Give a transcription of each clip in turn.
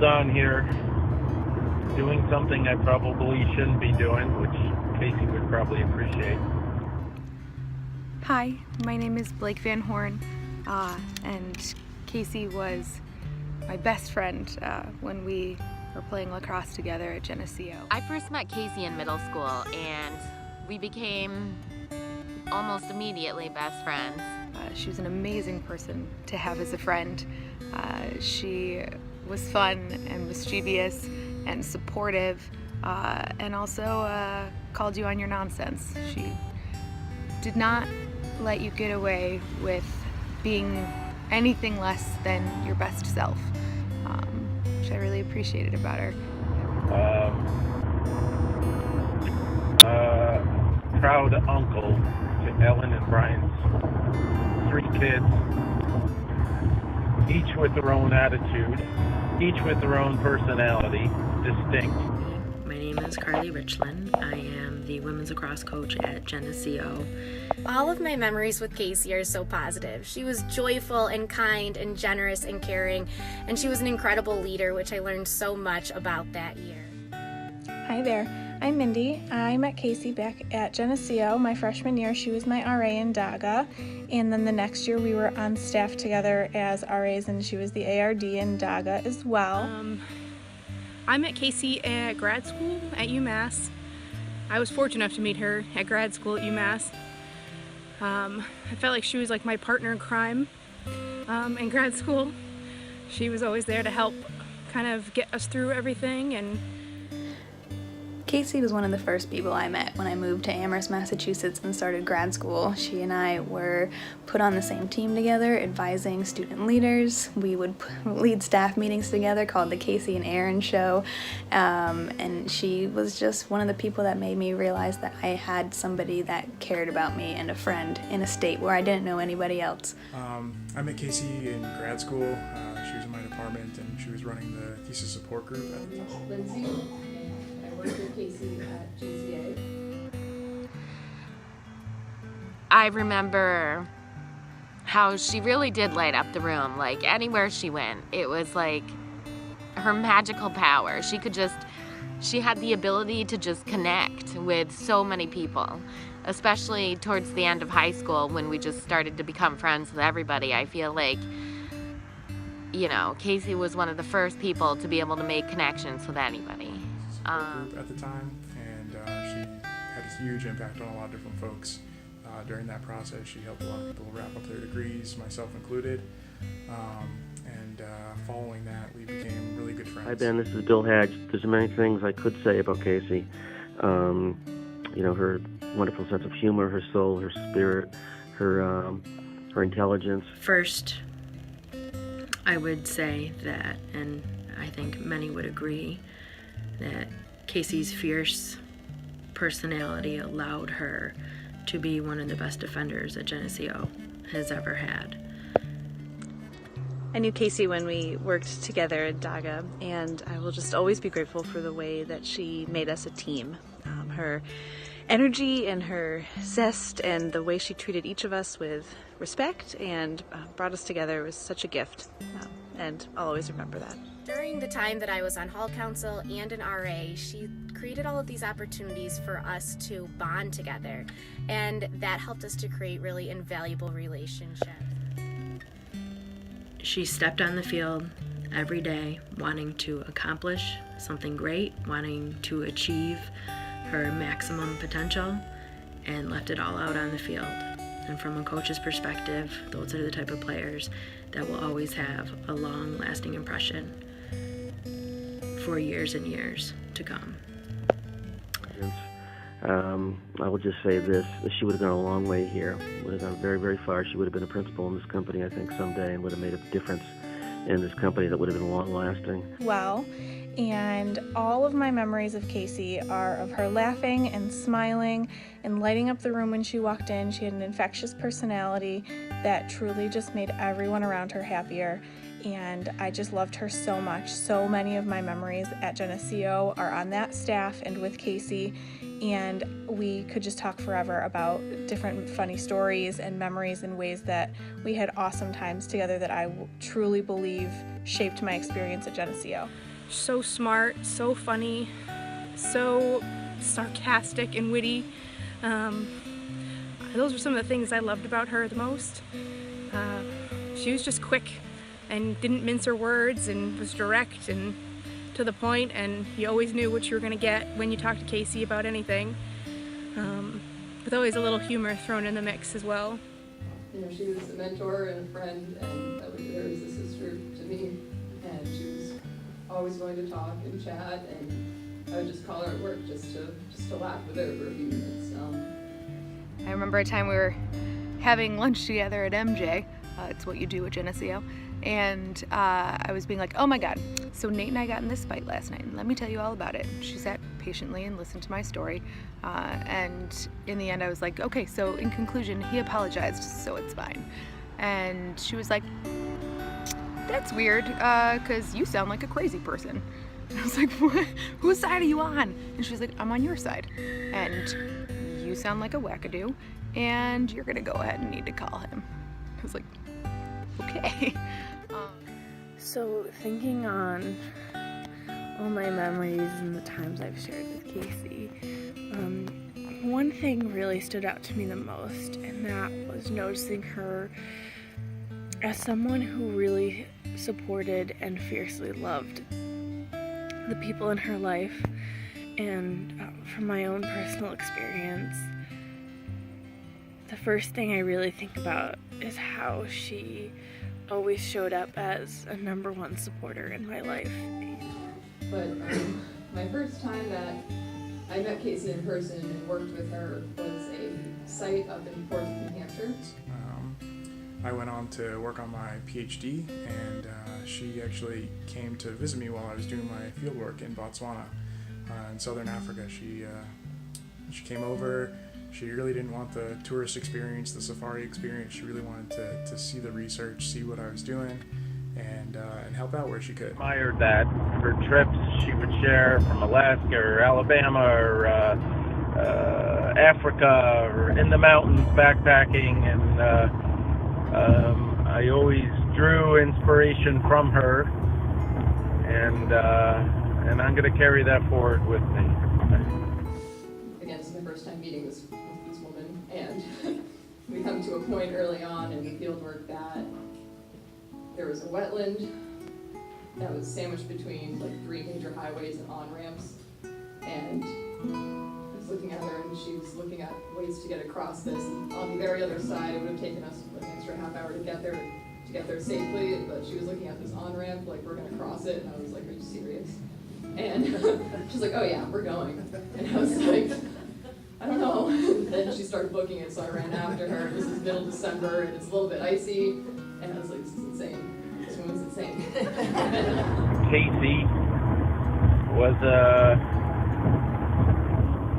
down here doing something I probably shouldn't be doing, which Kasie would probably appreciate. Hi, my name is Blake Van Horn, and Kasie was my best friend when we were playing lacrosse together at Geneseo. I first met Kasie in middle school, and we became almost immediately best friends. She was an amazing person to have as a friend. She was fun and mischievous and supportive, and also called you on your nonsense. She did not let you get away with being anything less than your best self, which I really appreciated about her. Proud uncle to Ellen and Brian's 3 kids, each with their own attitude, each with their own personality, distinct. My name is Carly Richland. I am the women's lacrosse coach at Geneseo. All of my memories with Kasie are so positive. She was joyful and kind and generous and caring, and she was an incredible leader, which I learned so much about that year. Hi there, I'm Mindy. I met Kasie back at Geneseo. My freshman year, she was my RA in DAGA, and then the next year we were on staff together as RAs, and she was the ARD in DAGA as well. I met Kasie at grad school at UMass. I was fortunate enough to meet her at grad school at UMass. I felt like she was like my partner in crime in grad school. She was always there to help kind of get us through everything. And Kasie was one of the first people I met when I moved to Amherst, Massachusetts and started grad school. She and I were put on the same team together, advising student leaders. We would lead staff meetings together called the Kasie and Aaron Show. And she was just one of the people that made me realize that I had somebody that cared about me and a friend in a state where I didn't know anybody else. I met Kasie in grad school. She was in my department and she was running the thesis support group at the time. Lindsay. I worked with Kasie at GCA. I remember how she really did light up the room. Like anywhere she went, it was like her magical power. She had the ability to just connect with so many people, especially towards the end of high school when we just started to become friends with everybody. I feel like, Kasie was one of the first people to be able to make connections with anybody. Group at the time, and she had a huge impact on a lot of different folks during that process. She helped a lot of people wrap up their degrees, myself included, and following that we became really good friends. Hi Ben, this is Bill Hadge. There's many things I could say about Kasie. Her wonderful sense of humor, her soul, her spirit, her intelligence. First, I would say that, and I think many would agree, that Kasie's fierce personality allowed her to be one of the best defenders that Geneseo has ever had. I knew Kasie when we worked together at DAGA, and I will just always be grateful for the way that she made us a team. Her energy and her zest and the way she treated each of us with respect and brought us together was such a gift, and I'll always remember that. During the time that I was on Hall Council and an RA, she created all of these opportunities for us to bond together, and that helped us to create really invaluable relationships. She stepped on the field every day wanting to accomplish something great, wanting to achieve her maximum potential, and left it all out on the field. And from a coach's perspective, those are the type of players that will always have a long-lasting impression for years and years to come. I will just say this, she would have gone a long way here, would have gone very, very far. She would have been a principal in this company, I think, someday, and would have made a difference in this company that would have been long-lasting. Well, and all of my memories of Kasie are of her laughing and smiling and lighting up the room when she walked in. She had an infectious personality that truly just made everyone around her happier, and I just loved her so much. So many of my memories at Geneseo are on that staff and with Kasie, and we could just talk forever about different funny stories and memories and ways that we had awesome times together that I truly believe shaped my experience at Geneseo. so smart, so funny, so sarcastic and witty. Those were some of the things I loved about her the most. She was just quick and didn't mince her words and was direct and to the point, and you always knew what you were going to get when you talked to Kasie about anything, with always a little humor thrown in the mix as well. You know, she was a mentor and a friend, and I looked at her as a sister to me, and she was always going to talk and chat, and I would just call her at work just to laugh with her for a few minutes. I remember a time we were having lunch together at MJ. It's what you do at Geneseo. And I was being like, oh my God, so Nate and I got in this fight last night, and let me tell you all about it. She sat patiently and listened to my story. And in the end, I was like, okay, so in conclusion, he apologized, so it's fine. And she was like, that's weird, because you sound like a crazy person. And I was like, what? Whose side are you on? And she was like, I'm on your side. And you sound like a wackadoo, and you're gonna go ahead and need to call him. I was like, okay. So thinking on all my memories and the times I've shared with Kasie, one thing really stood out to me the most, and that was noticing her as someone who really supported and fiercely loved the people in her life. And from my own personal experience, the first thing I really think about is how she always showed up as a number one supporter in my life. But my first time that I met Kasie in person and worked with her was a site up in Portsmouth, New Hampshire. I went on to work on my PhD, and she actually came to visit me while I was doing my fieldwork in Botswana, in southern Africa. She came over. She really didn't want the tourist experience, the safari experience. She really wanted to see the research, see what I was doing, and help out where she could. Admired that. Her trips she would share from Alaska or Alabama or Africa or in the mountains backpacking, and I always drew inspiration from her, and I'm going to carry that forward with me. Again, this is my first time meeting this woman, and we come to a point early on in the fieldwork that there was a wetland that was sandwiched between like 3 major highways and on-ramps, and I was looking at her and she was looking at ways to get across this, and on the very other side it would have taken us like an extra half hour to get there safely, but she was looking at this on-ramp like we're going to cross it, and I was like, are you serious? And she's like, oh yeah, we're going. And I was like, I don't know. And then she started booking it, so I ran after her. This is middle December, and it's a little bit icy, and I was like, this is insane. This woman's insane. Kasie was a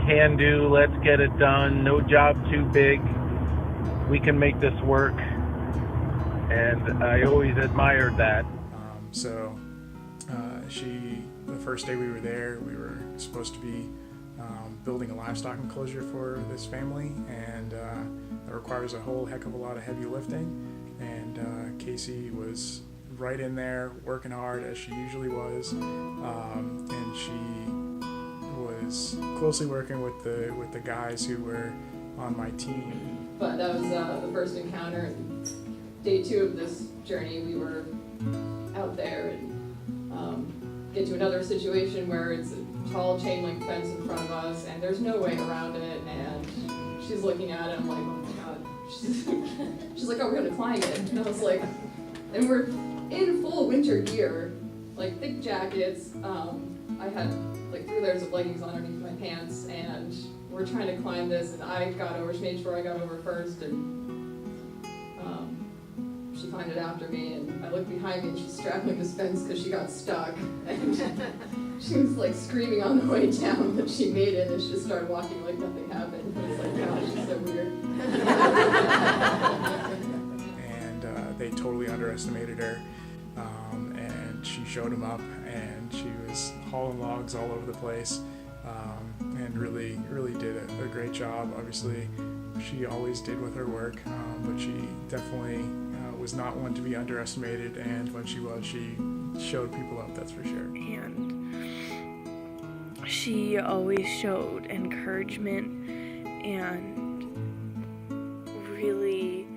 can-do, let's get it done, no job too big, we can make this work, and I always admired that. The first day we were there, we were supposed to be building a livestock enclosure for this family, and that requires a whole heck of a lot of heavy lifting, and Kasie was right in there working hard as she usually was, and she was closely working with the guys who were on my team. But that was the first encounter, and day 2 of this journey we were out there and get to another situation where it's a tall chain link fence in front of us and there's no way around it, and she's looking at it, I'm like, oh my God. She's like, oh, we're gonna climb it. And I was like, and we're in full winter gear, like thick jackets. I had like 3 layers of leggings on underneath my pants, and we're trying to climb this, and I got over, she made sure I got over first, and she climbed it after me, and I looked behind me and she's straddling this fence because she got stuck, and she was like screaming on the way down, but she made it, and she just started walking like nothing happened. I was like, gosh, she's so weird. And they totally underestimated her, and she showed them up, and she was hauling logs all over the place, and really did a great job. Obviously, she always did with her work, but she definitely was not one to be underestimated, and when she was, she showed people up, that's for sure. And she always showed encouragement and really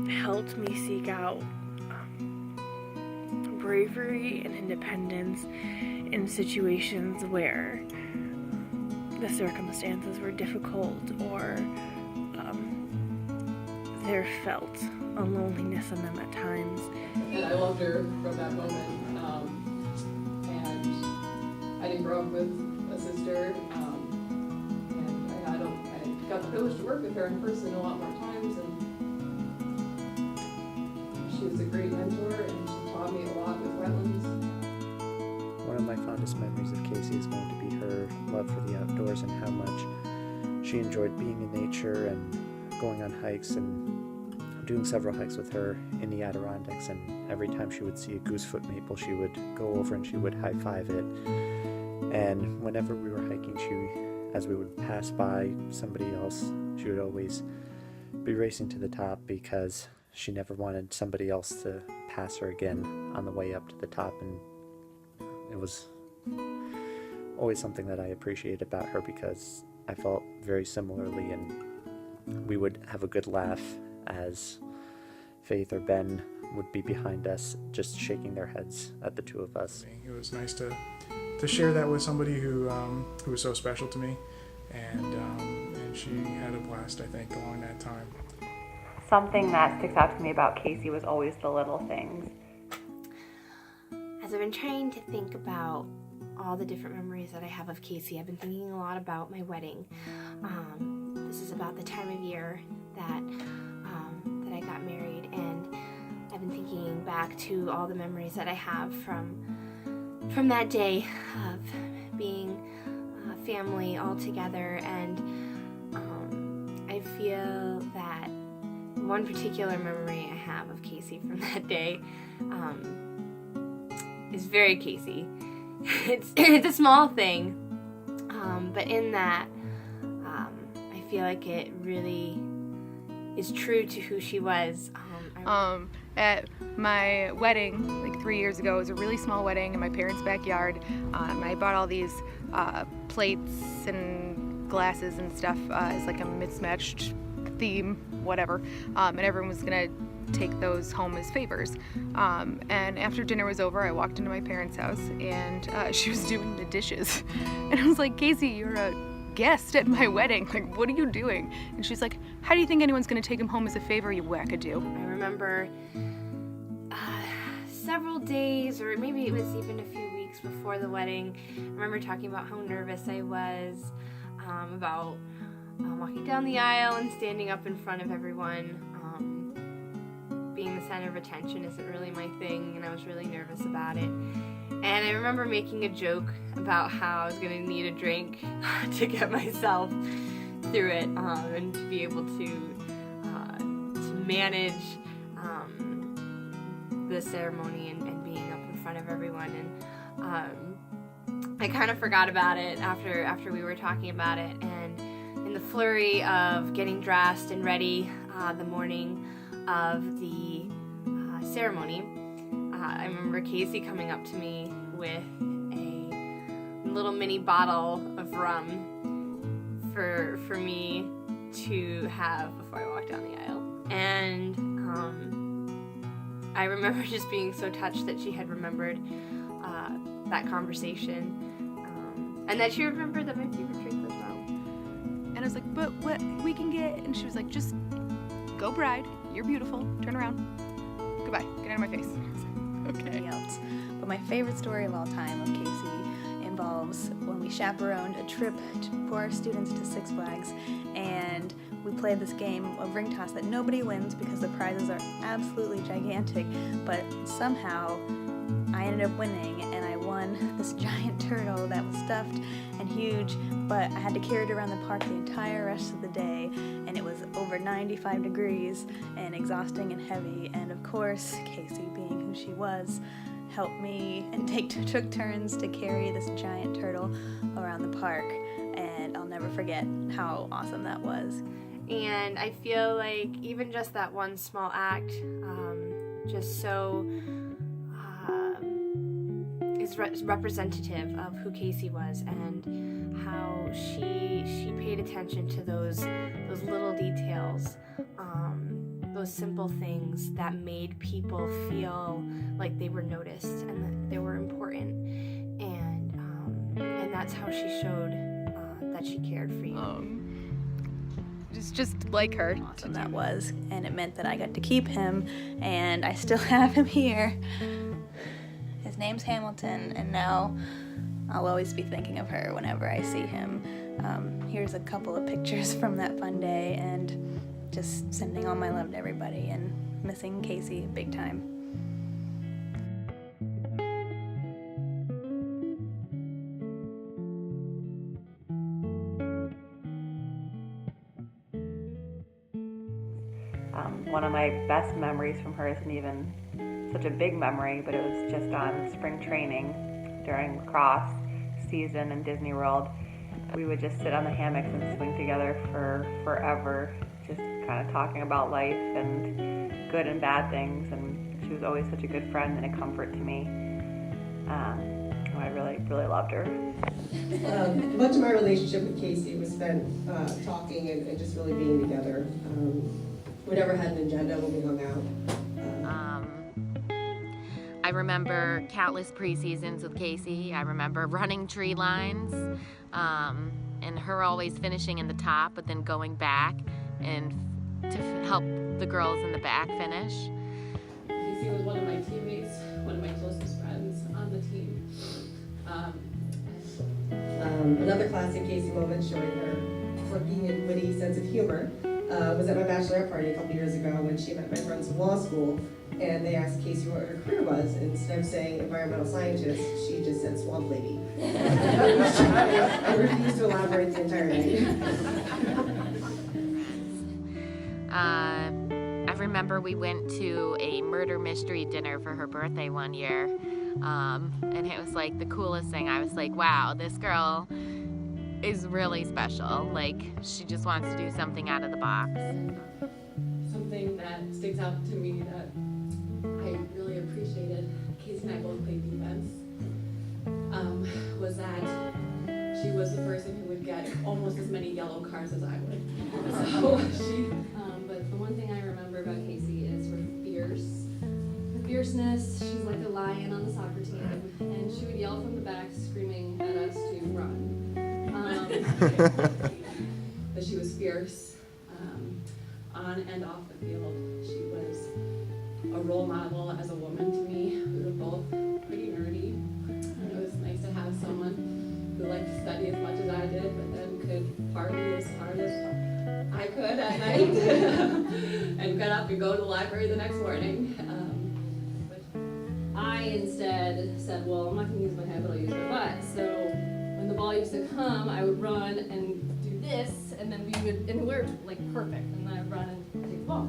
helped me seek out bravery and independence in situations where the circumstances were difficult or there felt a loneliness in them at times. And I loved her from that moment. And I didn't grow up with a sister, and I got the privilege to work with her in person a lot more times, and she was a great mentor, and she taught me a lot with wetlands. One of my fondest memories of Kasie is going to be her love for the outdoors and how much she enjoyed being in nature and going on hikes and doing several hikes with her in the Adirondacks, and every time she would see a goosefoot maple, she would go over and she would high-five it. And whenever we were hiking, as we would pass by somebody else, she would always be racing to the top because she never wanted somebody else to pass her again on the way up to the top. And it was always something that I appreciated about her because I felt very similarly, and we would have a good laugh as Faith or Ben would be behind us just shaking their heads at the two of us. It was nice to share that with somebody who was so special to me, and she had a blast, I think, along that time. Something that sticks out to me about Kasie was always the little things. As I've been trying to think about all the different memories that I have of Kasie, I've been thinking a lot about my wedding. This is about the time of year that I got married, and I've been thinking back to all the memories that I have from that day of being family all together, and I feel that one particular memory I have of Kasie from that day is very Kasie. It's a small thing, but in that I feel like it really is true to who she was. At my wedding, like 3 years ago, it was a really small wedding in my parents' backyard. I bought all these plates and glasses and stuff as like a mismatched theme, whatever, and everyone was gonna take those home as favors. And after dinner was over, I walked into my parents' house, and she was doing the dishes. And I was like, Kasie, you're a guest at my wedding. Like, what are you doing? And she's like, how do you think anyone's gonna take him home as a favor, you wackadoo? I remember several days, or maybe it was even a few weeks before the wedding, I remember talking about how nervous I was about walking down the aisle and standing up in front of everyone. Being the center of attention isn't really my thing, and I was really nervous about it. And I remember making a joke about how I was going to need a drink to get myself through it, and to be able to manage the ceremony and being up in front of everyone. And I kind of forgot about it after we were talking about it, and in the flurry of getting dressed and ready the morning of the ceremony, I remember Kasie coming up to me with a little mini bottle of rum for me to have before I walked down the aisle. And I remember just being so touched that she had remembered that conversation, and that she remembered that my favorite drink was rum. And I was like, but what we can get? And she was like, just go bride, you're beautiful, turn around, goodbye, get out of my face. Okay. Else. But my favorite story of all time of Kasie involves when we chaperoned a trip for our students to Six Flags, and we played this game of ring toss that nobody wins because the prizes are absolutely gigantic, but somehow I ended up winning, and I won this giant turtle that was stuffed and huge, but I had to carry it around the park the entire rest of the day, and it was over 95 degrees and exhausting and heavy, and of course, Kasie, being who she was, helped me and took turns to carry this giant turtle around the park, and I'll never forget how awesome that was. And I feel like even just that one small act just so is representative of who Kasie was and how she paid attention to those little details, those simple things that made people feel like they were noticed and that they were important, and that's how she showed that she cared for you. Just like her. Awesome that was, and it meant that I got to keep him, and I still have him here. His name's Hamilton, and now I'll always be thinking of her whenever I see him. Here's a couple of pictures from that fun day, and just sending all my love to everybody, and missing Kasie big time. One of my best memories from her isn't even such a big memory, but it was just on spring training during lacrosse season in Disney World. We would just sit on the hammocks and swing together for forever, just kind of talking about life and good and bad things, and she was always such a good friend and a comfort to me. I really loved her. Much of my relationship with Kasie was spent talking and just really being together. We never had an agenda when we hung out. I remember countless preseasons with Kasie. I remember running tree lines, and her always finishing in the top, but then going back and to help the girls in the back finish. Kasie was one of my teammates, one of my closest friends on the team. Another classic Kasie moment showing her quirky and witty sense of humor was at my bachelorette party a couple years ago when she met my friends in law school, and they asked Kasie what her career was, and instead of saying environmental scientist, she just said swamp lady. I refused to elaborate the entire night. I remember we went to a murder mystery dinner for her birthday one year, and it was like the coolest thing. I was like, wow, this girl is really special. Like, she just wants to do something out of the box. Something that sticks out to me that I really appreciated, Kasie and I both played defense, was that she was the person who would get almost as many yellow cards as I would. So but the one thing I remember about Kasie is her fierceness. She's like a lion on the soccer team, and she would yell from the back, screaming at us to run. But she was fierce on and off the field. She was a role model as a woman to me. We were both pretty nerdy, and it was nice to have someone who liked to study as much as I did, but then could party as hard as I could at night and get up and go to the library the next morning. But I instead said, well, I'm not going to use my head, but I'll use my butt. So when the ball used to come, I would run and do this, and then we're like perfect, and then I'd run and take the ball.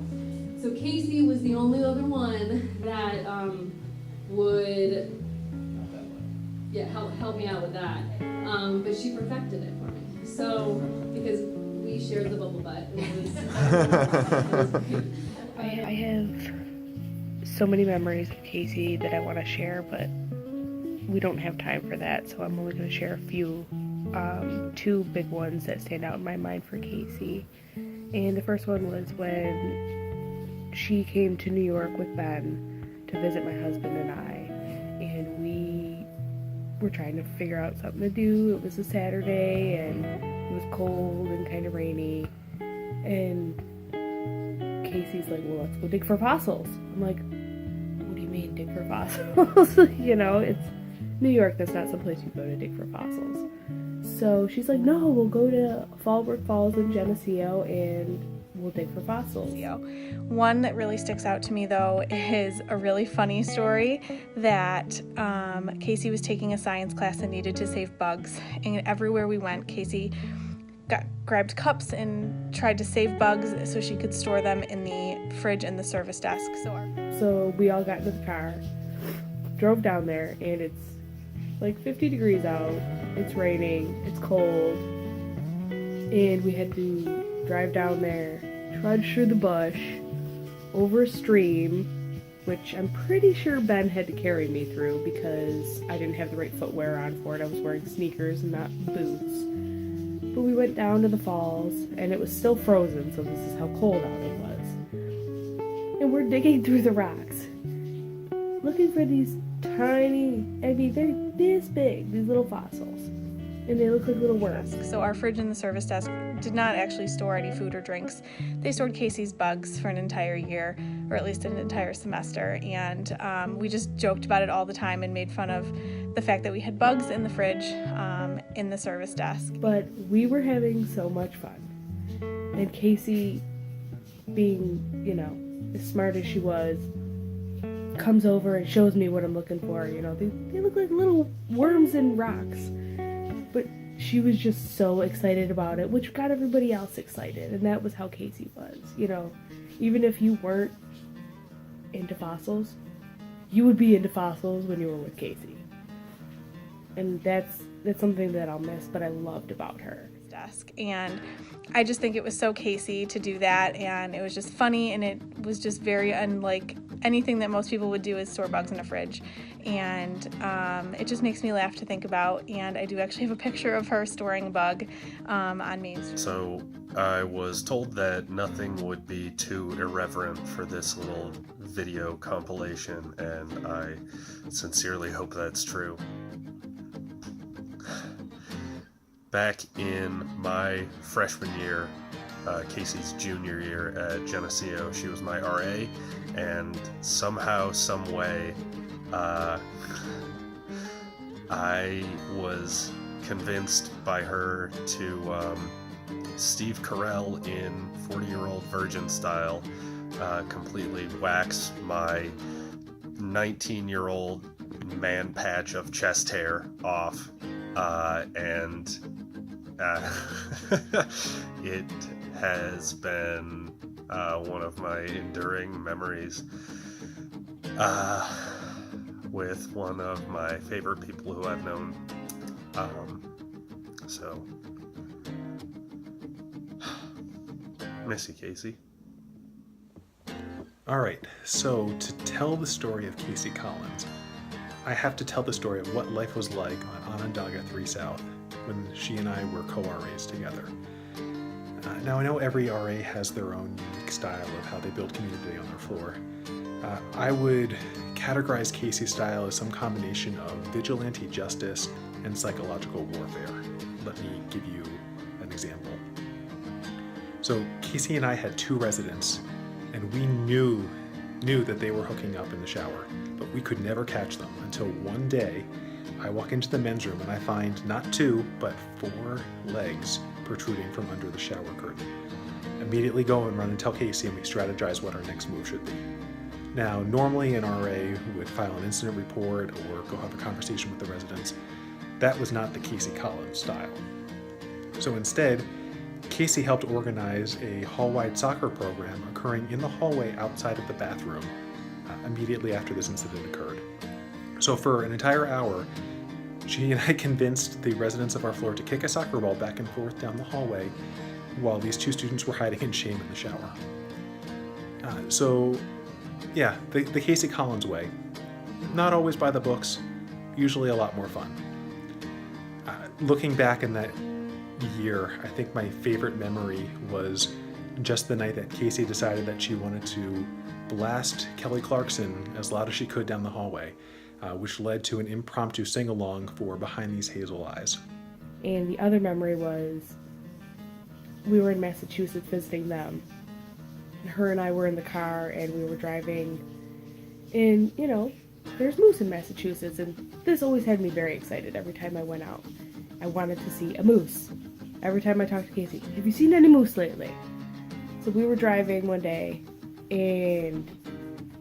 So Kasie was the only other one that would help me out with that. But she perfected it for me. So, because we shared the bubble butt, it was great. I have so many memories of Kasie that I want to share, but we don't have time for that, so I'm only going to share a few. Two big ones that stand out in my mind for Kasie. And the first one was when she came to New York with Ben to visit my husband and I, and we were trying to figure out something to do. It was a Saturday, and it was cold and kind of rainy, and Casey's like, well, let's go dig for fossils. I'm like, what do you mean dig for fossils? You know, it's New York, that's not someplace you go to dig for fossils. So she's like, no, we'll go to Fallbrook Falls in Geneseo and we'll dig for fossils. One that really sticks out to me, though, is a really funny story that Kasie was taking a science class and needed to save bugs. And everywhere we went, Kasie grabbed cups and tried to save bugs so she could store them in the fridge in the service desk. So we all got into the car, drove down there, and it's like 50 degrees out, it's raining, it's cold, and we had to drive down there, trudge through the bush, over a stream, which I'm pretty sure Ben had to carry me through because I didn't have the right footwear on for it. I was wearing sneakers and not boots. But we went down to the falls, and it was still frozen, so this is how cold out it was. And we're digging through the rocks, looking for these tiny, they're this big, these little fossils. And they look like little worms. So our fridge in the service desk did not actually store any food or drinks. They stored Kasie's bugs for an entire year, or at least an entire semester. And we just joked about it all the time and made fun of the fact that we had bugs in the fridge in the service desk. But we were having so much fun. And Kasie, being, as smart as she was, comes over and shows me what I'm looking for. They look like little worms in rocks. But she was just so excited about it, which got everybody else excited, and that was how Kasie was. Even if you weren't into fossils, you would be into fossils when you were with Kasie. And that's something that I'll miss, but I loved about her. Desk, and I just think it was so Kasie to do that, and it was just funny, and it was just very unlike anything that most people would do, is store bugs in a fridge. And it just makes me laugh to think about, and I do actually have a picture of her storing a bug on Main Street. So I was told that nothing would be too irreverent for this little video compilation, and I sincerely hope that's true. Back in my freshman year, Kasie's junior year at Geneseo, she was my RA, and somehow, some way, I was convinced by her to Steve Carell in 40-Year-Old Virgin style, completely wax my 19-year-old man patch of chest hair off, and it has been one of my enduring memories with one of my favorite people who I've known. So, miss you, Kasie. Alright, so to tell the story of Kasie Collins, I have to tell the story of what life was like on Onondaga 3 South when she and I were co-RAs together. Now I know every RA has their own unique style of how they build community on their floor. I would categorize Kasie's style as some combination of vigilante justice and psychological warfare. Let me give you an example. So Kasie and I had 2 residents, and we knew that they were hooking up in the shower, but we could never catch them until one day I walk into the men's room and I find not 2, but 4 legs protruding from under the shower curtain. Immediately go and run and tell Kasie, and we strategize what our next move should be. Now, normally an RA would file an incident report or go have a conversation with the residents. That was not the Kasie Collins style. So instead, Kasie helped organize a hall-wide soccer program occurring in the hallway outside of the bathroom immediately after this incident occurred. So for an entire hour, she and I convinced the residents of our floor to kick a soccer ball back and forth down the hallway while these 2 students were hiding in shame in the shower. The Kasie Collins way. Not always by the books, usually a lot more fun. Looking back in that year, I think my favorite memory was just the night that Kasie decided that she wanted to blast Kelly Clarkson as loud as she could down the hallway, which led to an impromptu sing-along for Behind These Hazel Eyes. And the other memory was we were in Massachusetts visiting them. Her and I were in the car, and we were driving, and there's moose in Massachusetts, and this always had me very excited every time I went out. I wanted to see a moose. Every time I talked to Kasie, have you seen any moose lately? So we were driving one day, and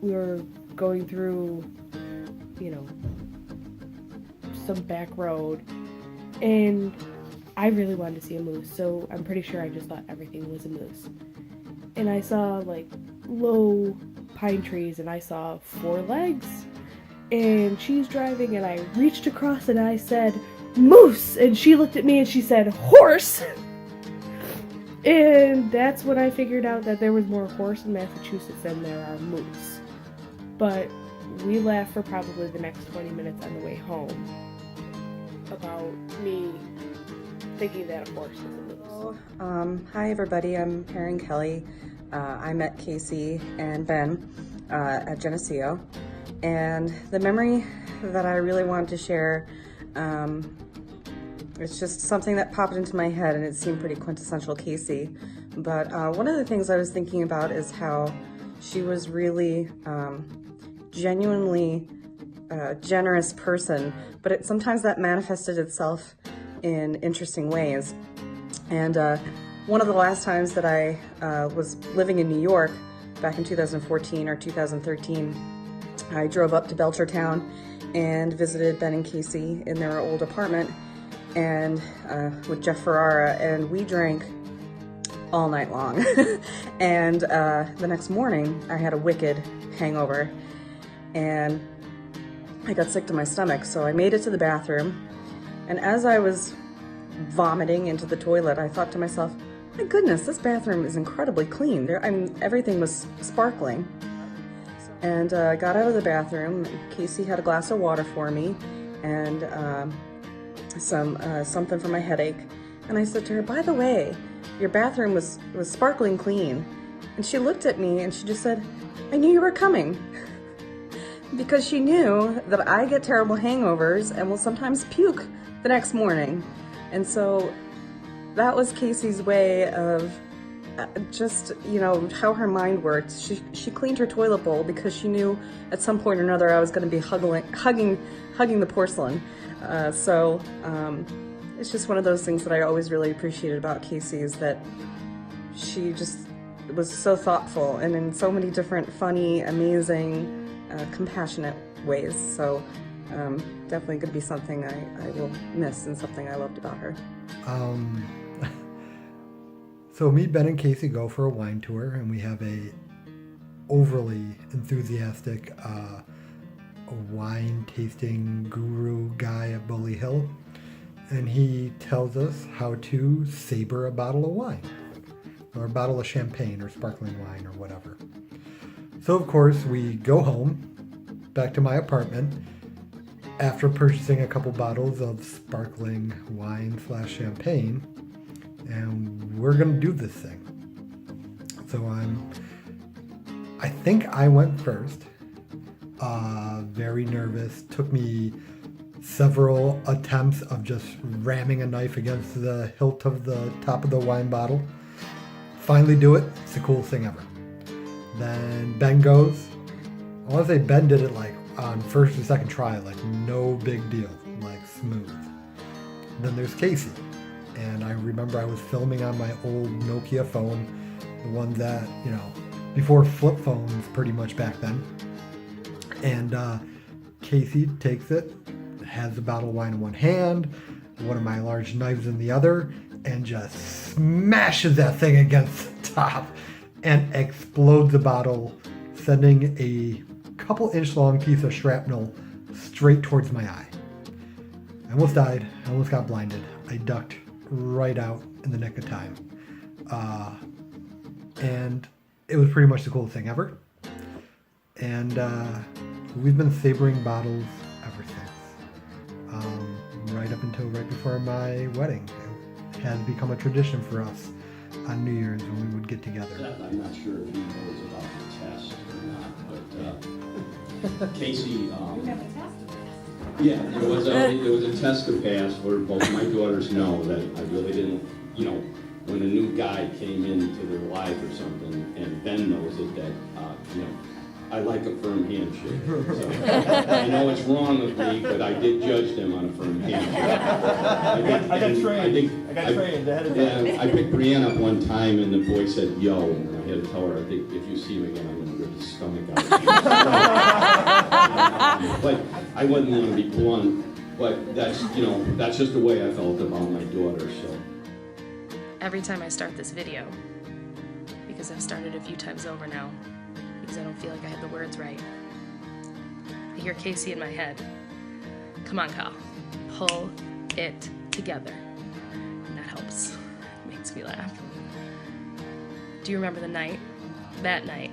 we were going through, some back road, and I really wanted to see a moose, so I'm pretty sure I just thought everything was a moose. And I saw, low pine trees, and I saw 4 legs, and she's driving, and I reached across, and I said, moose! And she looked at me, and she said, horse! And that's when I figured out that there was more horse in Massachusetts than there are moose. But we laughed for probably the next 20 minutes on the way home about me thinking that a horse was a moose. Hi everybody, I'm Karen Kelly. I met Kasie and Ben at Geneseo, and the memory that I really wanted to share, it's just something that popped into my head and it seemed pretty quintessential Kasie. But one of the things I was thinking about is how she was really genuinely generous person, but sometimes that manifested itself in interesting ways. And one of the last times that I was living in New York back in 2014 or 2013, I drove up to Belchertown and visited Ben and Kasie in their old apartment and with Jeff Ferrara, and we drank all night long. And the next morning I had a wicked hangover and I got sick to my stomach, so I made it to the bathroom, and as I was vomiting into the toilet, I thought to myself, my goodness, this bathroom is incredibly clean. Everything was sparkling. And I got out of the bathroom. Kasie had a glass of water for me and something for my headache. And I said to her, by the way, your bathroom was sparkling clean. And she looked at me and she just said, I knew you were coming. Because she knew that I get terrible hangovers and will sometimes puke the next morning. And so that was Kasie's way of just, you know, how her mind worked. She cleaned her toilet bowl because she knew at some point or another I was going to be hugging the porcelain. So it's just one of those things that I always really appreciated about Kasie, is that she just was so thoughtful and in so many different funny, amazing, compassionate ways. So definitely going to be something I will miss and something I loved about her. So me, Ben, and Kasie go for a wine tour, and we have a overly enthusiastic wine tasting guru guy at Bully Hill, and he tells us how to saber a bottle of wine, or a bottle of champagne or sparkling wine or whatever. So of course we go home, back to my apartment, after purchasing a couple bottles of sparkling wine / champagne, and we're gonna do this thing. So I think I went first, very nervous. Took me several attempts of just ramming a knife against the hilt of the top of the wine bottle. Finally do it. It's the coolest thing ever. Then Ben goes. I want to say Ben did it like on first or second try, like no big deal, like smooth. Then there's Kasie. And I remember I was filming on my old Nokia phone, the one that, you know, before flip phones pretty much back then. And Kasie takes it, has the bottle of wine in one hand, one of my large knives in the other, and just smashes that thing against the top and explodes the bottle, sending a couple inch long piece of shrapnel straight towards my eye. I almost died. I almost got blinded. I ducked right out in the nick of time. And it was pretty much the coolest thing ever. And we've been sabering bottles ever since. Right up until right before my wedding. It has become a tradition for us on New Year's when we would get together. I'm not sure if he knows about the test or not, but Kasie... you have a test to pass. Yeah, it was a test to pass where both my daughters know that I really didn't, you know, when a new guy came into their life or something, and Ben knows it, that, you know, I like a firm handshake. So, I know it's wrong of me, but I did judge them on a firm handshake. I got trained ahead of time. Yeah, I picked Brianna up one time, and the boy said, yo, and I had to tell her, I think if you see him again, I'm going to rip his stomach out. But I wouldn't want to be blunt, but that's, you know, that's just the way I felt about my daughter, so. Every time I start this video, because I've started a few times over now, because I don't feel like I had the words right, I hear Kasie in my head. Come on, Kyle. Pull it together. And that helps. It makes me laugh. Do you remember the night? That night.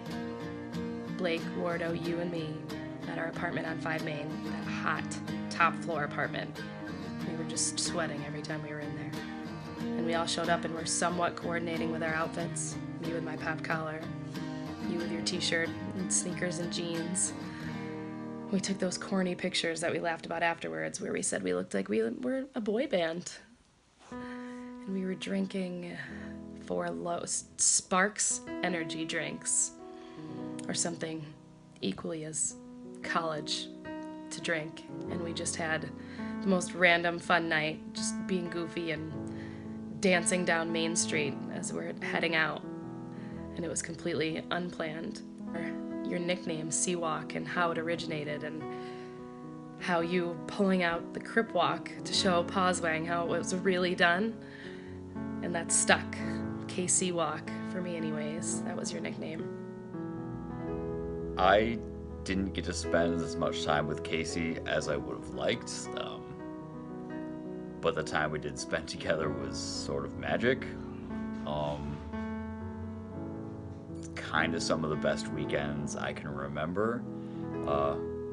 Blake, Wardo, you, and me at our apartment on 5 Main, that hot top floor apartment. We were just sweating every time we were in there. And we all showed up and were somewhat coordinating with our outfits. Me with my pop collar, you with your t-shirt and sneakers and jeans. We took those corny pictures that we laughed about afterwards where we said we looked like we were a boy band. And we were drinking 4 Sparks energy drinks or something equally as college to drink. And we just had the most random fun night, just being goofy and dancing down Main Street as we're heading out. And it was completely unplanned. Your nickname, Seawalk, and how it originated, and how you pulling out the crip walk to show Pawswang how it was really done. And that stuck. Kasie Walk, for me anyways. That was your nickname. I didn't get to spend as much time with Kasie as I would have liked. But the time we did spend together was sort of magic. Kind of some of the best weekends I can remember.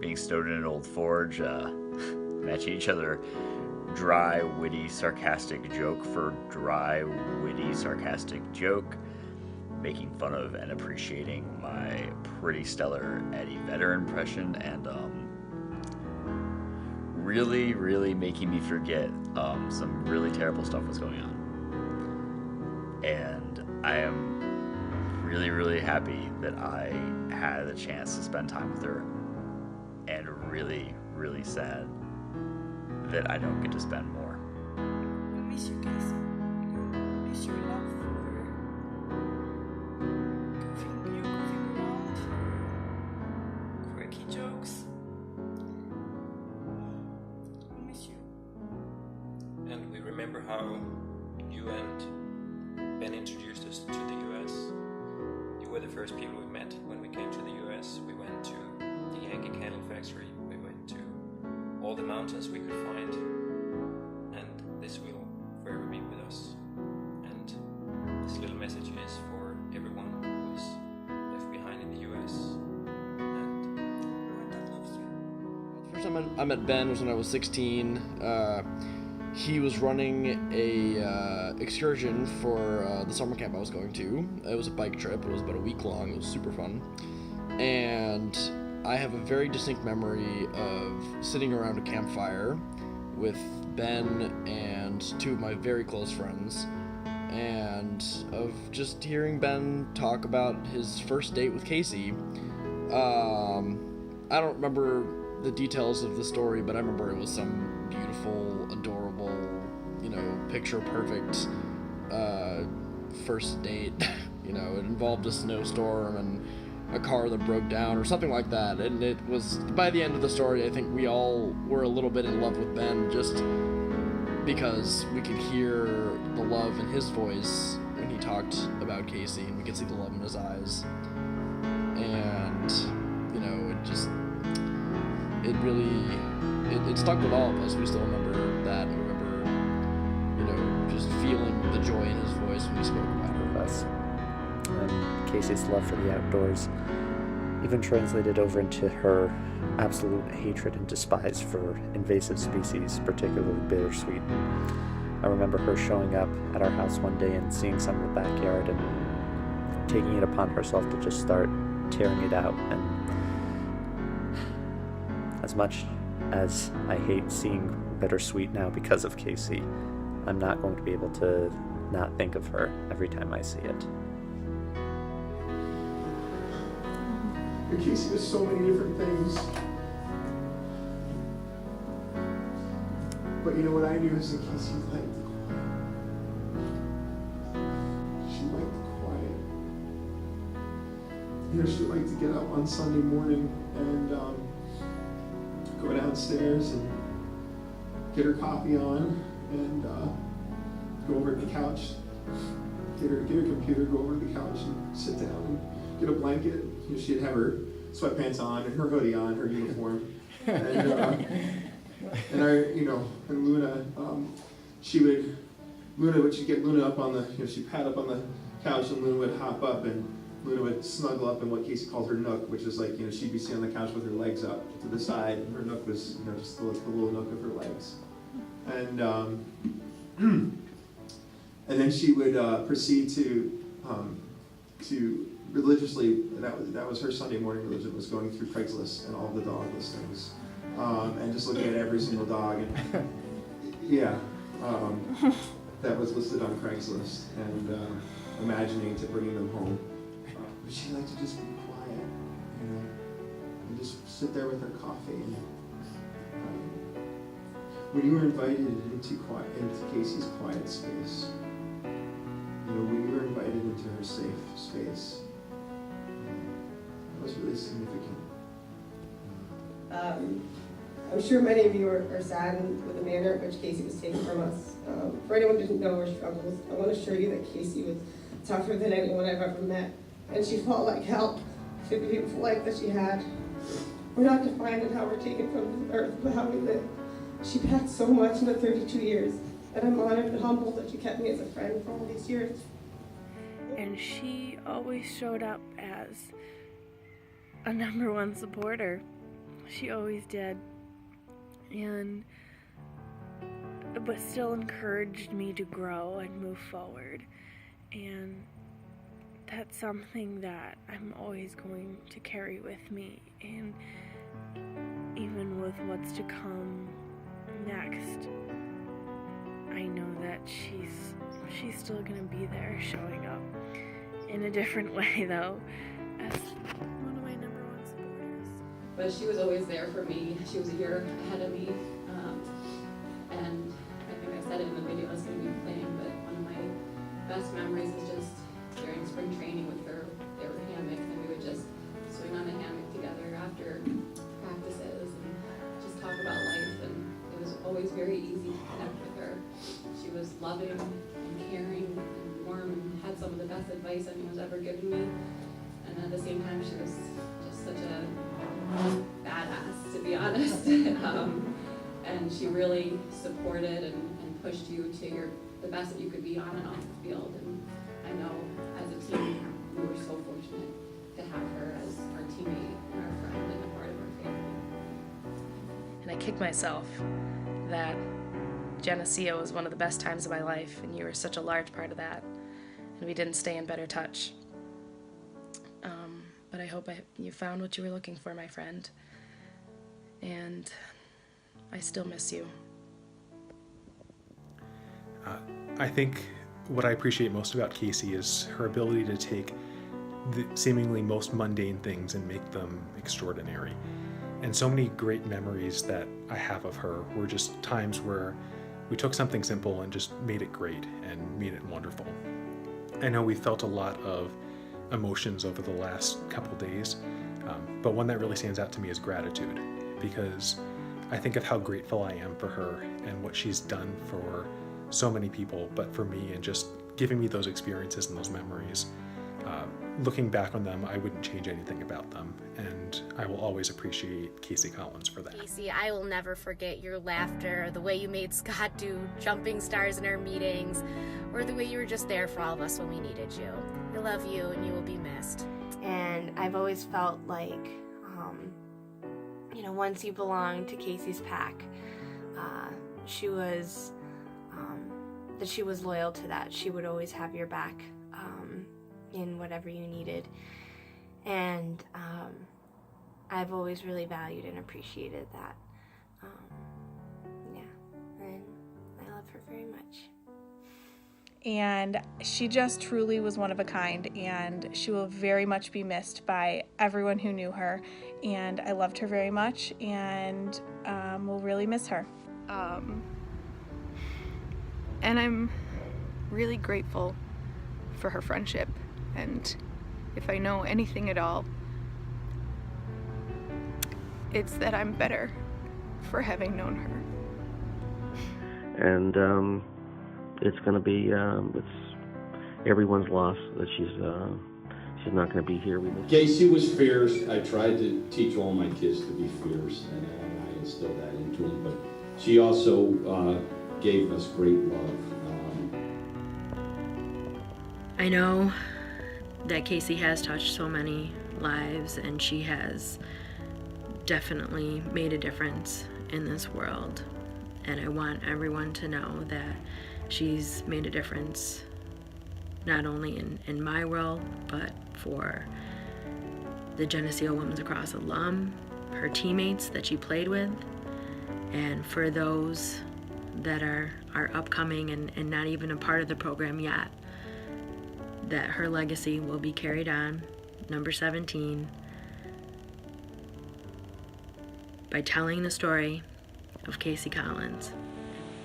Being stowed in an old forge, matching each other dry, witty, sarcastic joke for dry, witty, sarcastic joke, making fun of and appreciating my pretty stellar Eddie Vedder impression, and really, really making me forget some really terrible stuff was going on. And I am really, really happy that I had the chance to spend time with her, and really, really sad that I don't get to spend more. I miss you, Kasie. I miss your love for goofing around, quirky jokes. I miss you. And we remember how you and Ben introduced us to the US. You were the first people we met when we came to the US. We went to the Yankee Candle Factory. We went to all the mountains we could find. And this will forever be with us. And this little message is for everyone who is left behind in the US. And everyone that loves you. First time I met Ben was when I was 16. He was running a excursion for the summer camp I was going to. It was a bike trip. It was about a week long. It was super fun. And I have a very distinct memory of sitting around a campfire with Ben and 2 of my very close friends, and of just hearing Ben talk about his first date with Kasie. I don't remember the details of the story, but I remember it was some beautiful, adorable, picture perfect first date. It involved a snowstorm and a car that broke down or something like that. And it was, by the end of the story, I think we all were a little bit in love with Ben just because we could hear the love in his voice when he talked about Kasie, and we could see the love in his eyes. And, it stuck with all of us. We still remember that. We remember, just feeling the joy in his voice when he spoke about it. Us. And Kasie's love for the outdoors even translated over into her absolute hatred and despise for invasive species, particularly bittersweet. I remember her showing up at our house one day and seeing some in the backyard and taking it upon herself to just start tearing it out. And as much as I hate seeing bittersweet now because of Kasie, I'm not going to be able to not think of her every time I see it. Kasie was so many different things. But you know what I knew is that Kasie liked the quiet. She liked the quiet. She liked to get up on Sunday morning and go downstairs and get her coffee on and go over to the couch, get her computer, go over to the couch and sit down and get a blanket. She'd have her sweatpants on and her hoodie on, her uniform, and Luna, she'd get Luna up on she'd pad up on the couch, and Luna would hop up and Luna would snuggle up in what Kasie called her nook, which is like, she'd be sitting on the couch with her legs up to the side, and her nook was, just the little nook of her legs. And and then she would proceed to religiously, that was her Sunday morning religion, was going through Craigslist and all the dog listings, and just looking at every single dog, and that was listed on Craigslist, and imagining to bringing them home. But she liked to just be quiet, and just sit there with her coffee. And when you were invited into Kasie's quiet space, when you were invited into her safe space, that was really significant. I'm sure many of you are saddened with the manner in which Kasie was taken from us. For anyone who didn't know her struggles, I want to assure you that Kasie was tougher than anyone I've ever met, and she fought like hell for the beautiful life that she had. We're not defined in how we're taken from this earth, but how we live. She packed so much in the 32 years, and I'm honored and humbled that she kept me as a friend for all these years. And she always showed up as a #1 supporter. She always did. But still encouraged me to grow and move forward. And that's something that I'm always going to carry with me. And even with what's to come next, I know that she's still gonna be there, showing up in a different way though, as one of my #1 supporters. But she was always there for me. She was a year ahead of me, and I think I said it in the video I was going to be playing, but one of my best memories is just during spring training with her. There were hammocks, and we would just swing on the hammock together after practices and just talk about life, and it was always very easy to connect with her. She was loving and caring and warm and had some of the best advice anyone's ever given me, and at the same time she was just such a badass, to be honest. And she really supported and pushed you to the best that you could be on and off the field. And I know as a team, we were so fortunate to have her as our teammate and our friend and a part of our family. And I kick myself that Geneseo was one of the best times of my life, and you were such a large part of that, and we didn't stay in better touch. But I hope you found what you were looking for, my friend, and I still miss you. I think what I appreciate most about Kasie is her ability to take the seemingly most mundane things and make them extraordinary. And so many great memories that I have of her were just times where we took something simple and just made it great and made it wonderful. I know we felt a lot of emotions over the last couple days, but one that really stands out to me is gratitude, because I think of how grateful I am for her and what she's done for so many people, but for me, and just giving me those experiences and those memories. Looking back on them, I wouldn't change anything about them, and I will always appreciate Kasie Collins for that. Kasie, I will never forget your laughter, the way you made Scott do jumping stars in our meetings, or the way you were just there for all of us when we needed you. I love you, and you will be missed. And I've always felt like, once you belonged to Kasie's pack, she was loyal to that. She would always have your back in whatever you needed. And I've always really valued and appreciated that. And I love her very much. And she just truly was one of a kind, and she will very much be missed by everyone who knew her. And I loved her very much, and we'll really miss her. And I'm really grateful for her friendship, and if I know anything at all, it's that I'm better for having known her. And it's going to be it's everyone's loss that she's not going to be here with us. Kasie was fierce. I tried to teach all my kids to be fierce, and I instilled that into them. But she also gave us great love. I know that Kasie has touched so many lives, and she has definitely made a difference in this world. And I want everyone to know that she's made a difference not only in my world, but for the Geneseo Women's Lacrosse alum, her teammates that she played with, and for those that are upcoming and not even a part of the program yet, that her legacy will be carried on, number 17, by telling the story of Kasie Collins.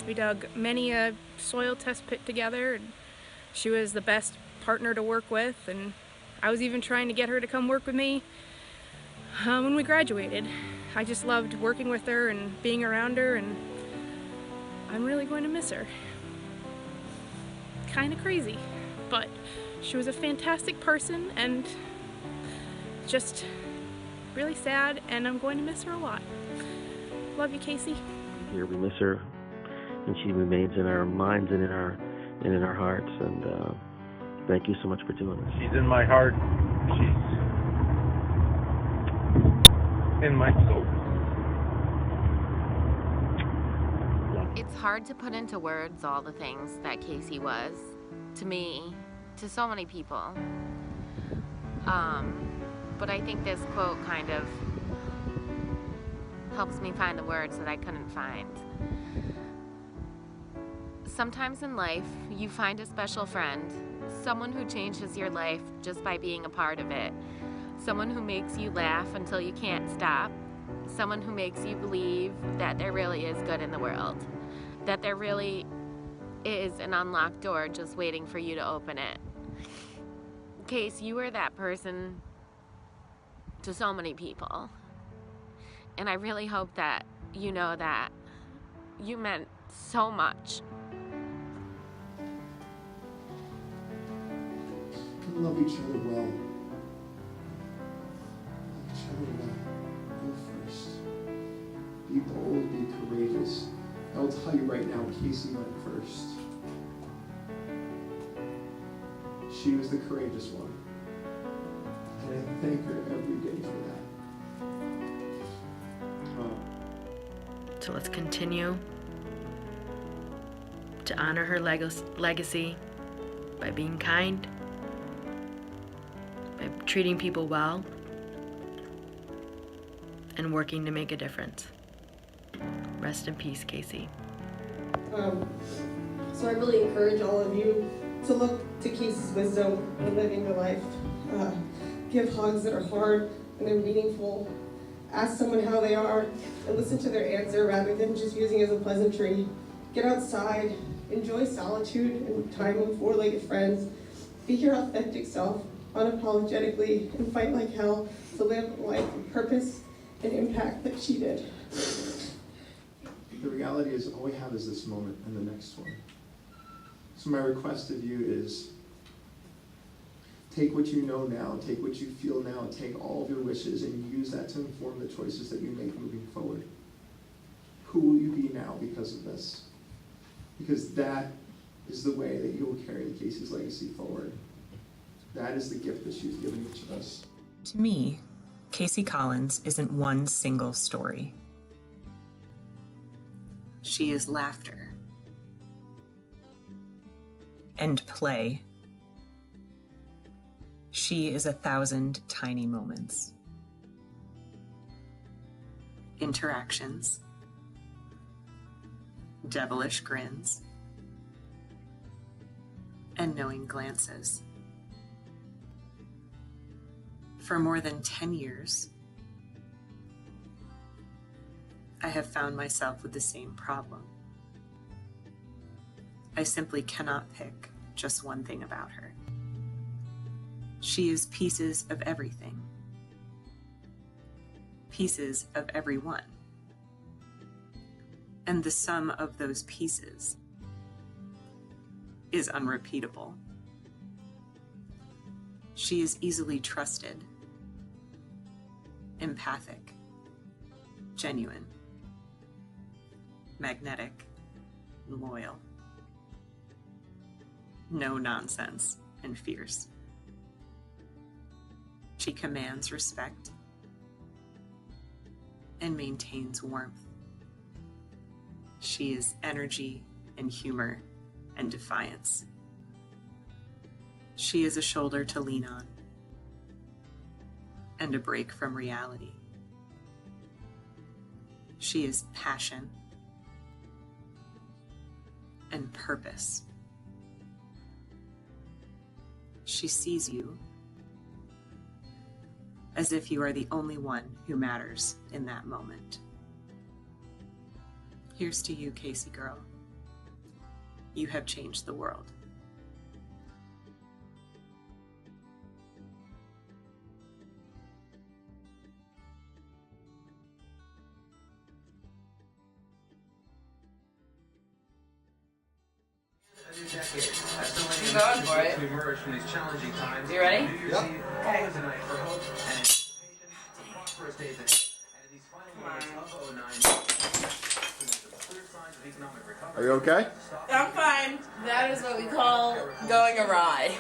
We dug many a soil test pit together, and she was the best partner to work with, and I was even trying to get her to come work with me when we graduated. I just loved working with her and being around her, and I'm really going to miss her. Kind of crazy, but she was a fantastic person and just really sad, and I'm going to miss her a lot. Love you, Kasie. Here we miss her, and she remains in our minds and in our hearts. And thank you so much for doing this. She's in my heart. She's in my soul. It's hard to put into words all the things that Kasie was to me, to so many people. But I think this quote kind of helps me find the words that I couldn't find. Sometimes in life, you find a special friend, someone who changes your life just by being a part of it, someone who makes you laugh until you can't stop, someone who makes you believe that there really is good in the world, that there really is an unlocked door just waiting for you to open it. Case, you were that person to so many people. And I really hope that you know that you meant so much. Love each other well. Love each other well. Go first. Be bold, be courageous. I will tell you right now, Kasie went first. She was the courageous one. And I thank her every day for that. So let's continue to honor her legacy by being kind, by treating people well, and working to make a difference. Rest in peace, Kasie. So I really encourage all of you to look to Kasie's wisdom when living your life. Give hugs that are hard and they're meaningful. Ask someone how they are and listen to their answer rather than just using it as a pleasantry. Get outside, enjoy solitude and time with four-legged friends. Be your authentic self, unapologetically, and fight like hell to live a life of purpose and impact that she did. The reality is all we have is this moment and the next one. So my request of you is take what you know now, take what you feel now, take all of your wishes and use that to inform the choices that you make moving forward. Who will you be now because of this? Because that is the way that you will carry Kasie's legacy forward. That is the gift that she's given each of us. To me, Kasie Collins isn't one single story. She is laughter and play. She is 1,000 tiny moments, interactions, devilish grins, and knowing glances. For more than 10 years, I have found myself with the same problem. I simply cannot pick just one thing about her. She is pieces of everything, pieces of everyone. And the sum of those pieces is unrepeatable. She is easily trusted, empathic, genuine, magnetic, loyal, no nonsense, and fierce. She commands respect and maintains warmth. She is energy and humor and defiance. She is a shoulder to lean on and a break from reality. She is passion and purpose. She sees you as if you are the only one who matters in that moment. Here's to you, Kasie girl. You have changed the world. I'm going for it. You ready? Yep. Okay. Are you okay? I'm fine. That is what we call going awry.